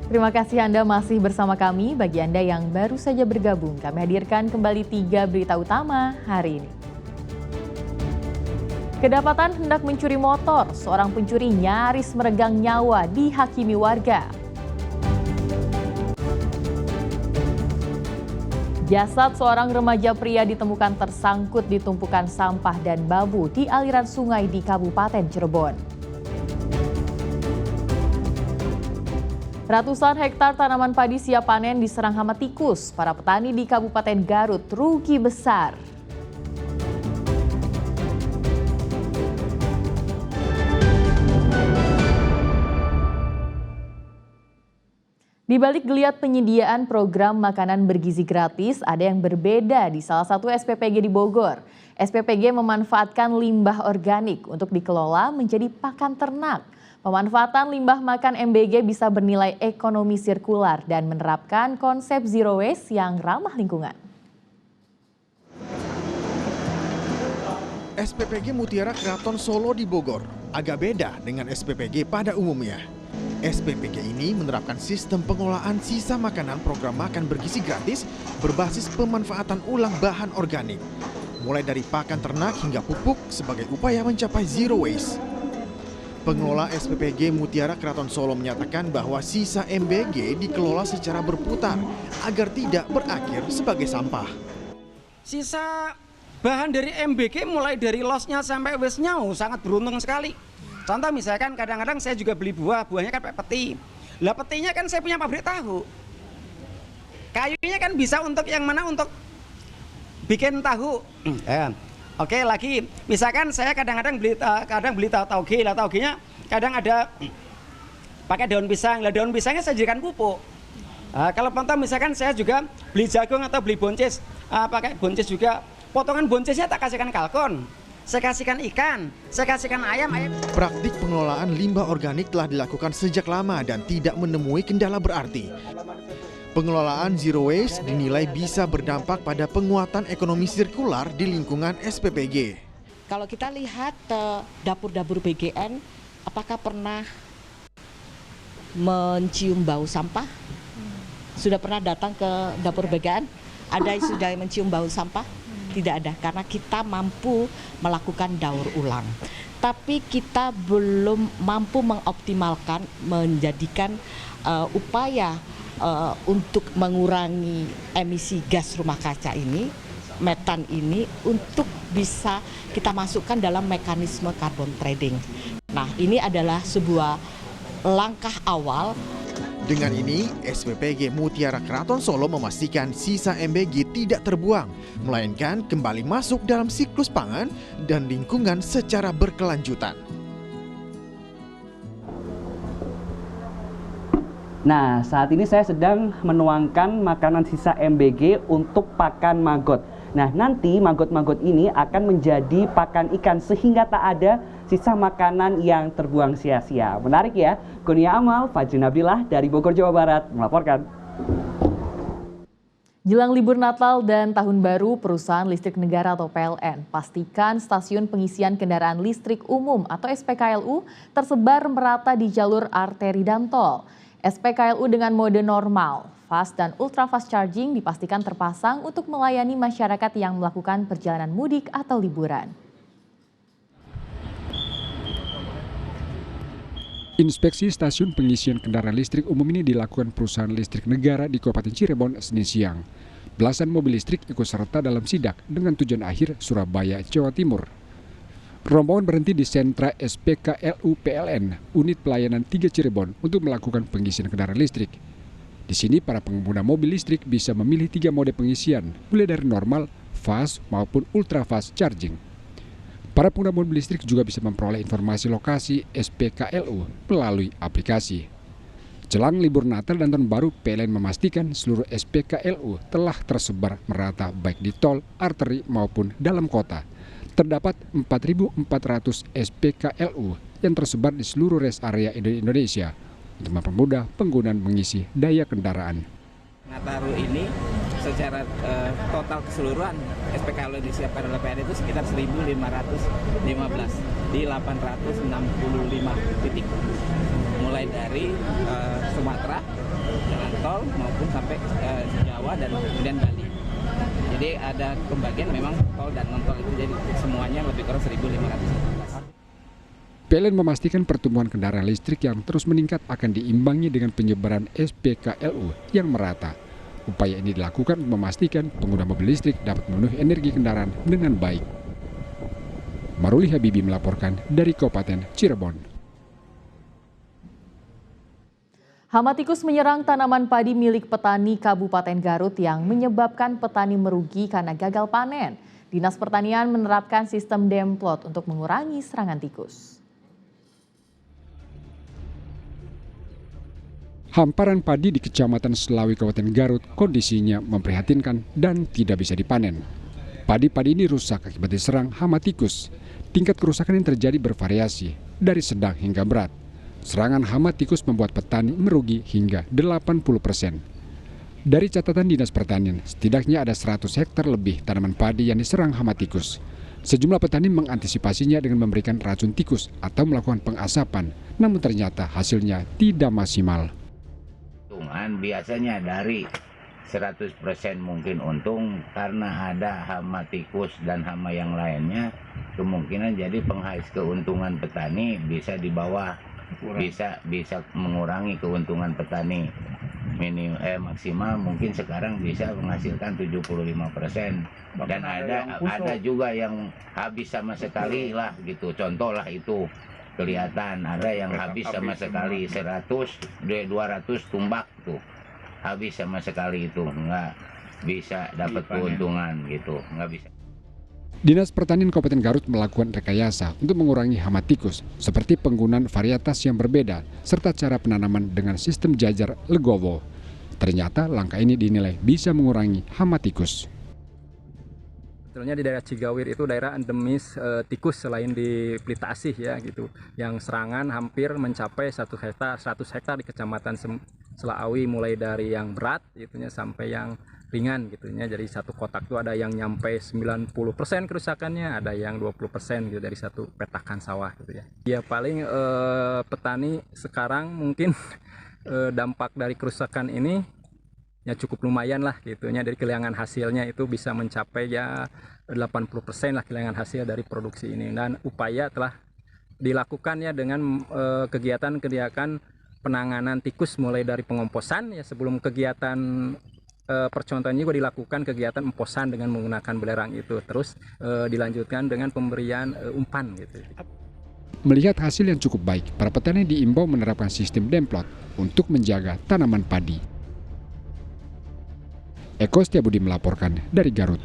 Terima kasih Anda masih bersama kami. Bagi Anda yang baru saja bergabung, kami hadirkan kembali 3 berita utama hari ini. Kedapatan hendak mencuri motor, seorang pencuri nyaris meregang nyawa dihakimi warga. Jasad seorang remaja pria ditemukan tersangkut di tumpukan sampah dan bambu di aliran sungai di Kabupaten Cirebon. Ratusan hektar tanaman padi siap panen diserang hama tikus. Para petani di Kabupaten Garut rugi besar. Di balik geliat penyediaan program makanan bergizi gratis, ada yang berbeda di salah satu SPPG di Bogor. SPPG memanfaatkan limbah organik untuk dikelola menjadi pakan ternak. Pemanfaatan limbah makan MBG bisa bernilai ekonomi sirkular dan menerapkan konsep zero waste yang ramah lingkungan. SPPG Mutiara Keraton Solo di Bogor agak beda dengan SPPG pada umumnya. SPPG ini menerapkan sistem pengelolaan sisa makanan program makan bergizi gratis berbasis pemanfaatan ulang bahan organik. Mulai dari pakan ternak hingga pupuk sebagai upaya mencapai zero waste. Pengelola SPPG Mutiara Keraton Solo menyatakan bahwa sisa MBG dikelola secara berputar agar tidak berakhir sebagai sampah. Sisa bahan dari MBG mulai dari lossnya sampai waste-nya sangat beruntung sekali. Contoh misalkan kadang-kadang saya juga beli buahnya kan pakai peti. Lah petinya kan saya punya pabrik tahu. Kayunya kan bisa untuk yang mana untuk bikin tahu. Oke, lagi misalkan saya kadang-kadang beli tauge, lah taugenya kadang ada pakai daun pisang. Lah daun pisangnya saya jadikan pupuk. Kalau contoh misalkan saya juga beli jagung atau beli boncis, pakai boncis juga. Potongan boncisnya tak kasihkan kalkun. Saya kasihkan ikan, saya kasihkan ayam. Praktik pengelolaan limbah organik telah dilakukan sejak lama dan tidak menemui kendala berarti. Pengelolaan zero waste dinilai bisa berdampak pada penguatan ekonomi sirkular di lingkungan SPPG. Kalau kita lihat dapur-dapur BGN, apakah pernah mencium bau sampah? Sudah pernah datang ke dapur BGN? Ada yang sudah mencium bau sampah? Tidak ada, karena kita mampu melakukan daur ulang. Tapi kita belum mampu mengoptimalkan, menjadikan upaya untuk mengurangi emisi gas rumah kaca ini, metan ini, untuk bisa kita masukkan dalam mekanisme carbon trading. Nah, ini adalah sebuah langkah awal. Dengan ini, SPPG Mutiara Keraton Solo memastikan sisa MBG tidak terbuang, melainkan kembali masuk dalam siklus pangan dan lingkungan secara berkelanjutan. Nah, saat ini saya sedang menuangkan makanan sisa MBG untuk pakan maggot. Nah, nanti maggot-maggot ini akan menjadi pakan ikan sehingga tak ada sisa makanan yang terbuang sia-sia. Menarik ya? Kurnia Amal, Fajri Nabilah dari Bogor, Jawa Barat melaporkan. Jelang libur Natal dan Tahun Baru, Perusahaan Listrik Negara atau PLN pastikan stasiun pengisian kendaraan listrik umum atau SPKLU tersebar merata di jalur arteri dan tol. SPKLU dengan mode normal, fast dan ultra fast charging dipastikan terpasang untuk melayani masyarakat yang melakukan perjalanan mudik atau liburan. Inspeksi stasiun pengisian kendaraan listrik umum ini dilakukan Perusahaan Listrik Negara di Kabupaten Cirebon Senin siang. Belasan mobil listrik ikut serta dalam sidak dengan tujuan akhir Surabaya, Jawa Timur. Rombongan berhenti di sentra SPKLU PLN, unit pelayanan 3 Cirebon untuk melakukan pengisian kendaraan listrik. Di sini para pengguna mobil listrik bisa memilih 3 mode pengisian, mulai dari normal, fast maupun ultra fast charging. Para pengguna mobil listrik juga bisa memperoleh informasi lokasi SPKLU melalui aplikasi. Jelang libur Natal dan Tahun Baru, PLN memastikan seluruh SPKLU telah tersebar merata baik di tol, arteri maupun dalam kota. Terdapat 4.400 SPKLU yang tersebar di seluruh rest area Indonesia untuk mempermudah penggunaan mengisi daya kendaraan. Nataru ini secara total keseluruhan SPKL yang disiapkan oleh PN itu sekitar 1.515 di 865 titik, mulai dari Sumatera jalan tol maupun sampai Jawa dan kemudian Bali. Jadi ada pembagian memang tol dan non tol itu, jadi semuanya lebih kurang 1.515. PLN memastikan pertumbuhan kendaraan listrik yang terus meningkat akan diimbangi dengan penyebaran SPKLU yang merata. Upaya ini dilakukan untuk memastikan pengguna mobil listrik dapat memenuhi energi kendaraan dengan baik. Maruli Habibi melaporkan dari Kabupaten Cirebon. Hama tikus menyerang tanaman padi milik petani Kabupaten Garut yang menyebabkan petani merugi karena gagal panen. Dinas Pertanian menerapkan sistem demplot untuk mengurangi serangan tikus. Hamparan padi di Kecamatan Selawi, Kabupaten Garut kondisinya memprihatinkan dan tidak bisa dipanen. Padi-padi ini rusak akibat diserang hama tikus. Tingkat kerusakan yang terjadi bervariasi, dari sedang hingga berat. Serangan hama tikus membuat petani merugi hingga 80%. Dari catatan Dinas Pertanian, setidaknya ada 100 hektar lebih tanaman padi yang diserang hama tikus. Sejumlah petani mengantisipasinya dengan memberikan racun tikus atau melakukan pengasapan, namun ternyata hasilnya tidak maksimal. Biasanya dari 100% mungkin untung, karena ada hama tikus dan hama yang lainnya, kemungkinan jadi penghais keuntungan petani bisa di bawah, bisa mengurangi keuntungan petani. Maksimal mungkin sekarang bisa menghasilkan 75%, dan ada juga yang habis sama sekali lah gitu. Contoh lah itu kelihatan ada yang habis sama sekali 100, 200 tumbak tuh habis sama sekali, itu nggak bisa dapat keuntungan gitu, nggak bisa. Dinas Pertanian Kabupaten Garut melakukan rekayasa untuk mengurangi hama tikus seperti penggunaan varietas yang berbeda serta cara penanaman dengan sistem jajar legowo. Ternyata langkah ini dinilai bisa mengurangi hama tikus. Sebetulnya di daerah Cigawir itu daerah endemis tikus selain di Pelita Asih ya gitu, yang serangan hampir mencapai 100 hektar di Kecamatan Selawi, mulai dari yang berat itunya sampai yang ringan gitunya. Jadi satu kotak itu ada yang nyampe 90% kerusakannya, ada yang 20% gitu dari satu petakan sawah gitu ya. Ya paling petani sekarang mungkin dampak dari kerusakan ini ya cukup lumayan lah gitunya, dari kehilangan hasilnya itu bisa mencapai ya 80% lah kehilangan hasil dari produksi ini. Dan upaya telah dilakukan ya dengan kegiatan-kegiatan penanganan tikus mulai dari pengomposan ya, sebelum kegiatan percontohan juga dilakukan kegiatan emposan dengan menggunakan belerang itu, terus dilanjutkan dengan pemberian umpan gitu. Melihat hasil yang cukup baik, para petani diimbau menerapkan sistem demplot untuk menjaga tanaman padi. Eko Setiabudi melaporkan dari Garut.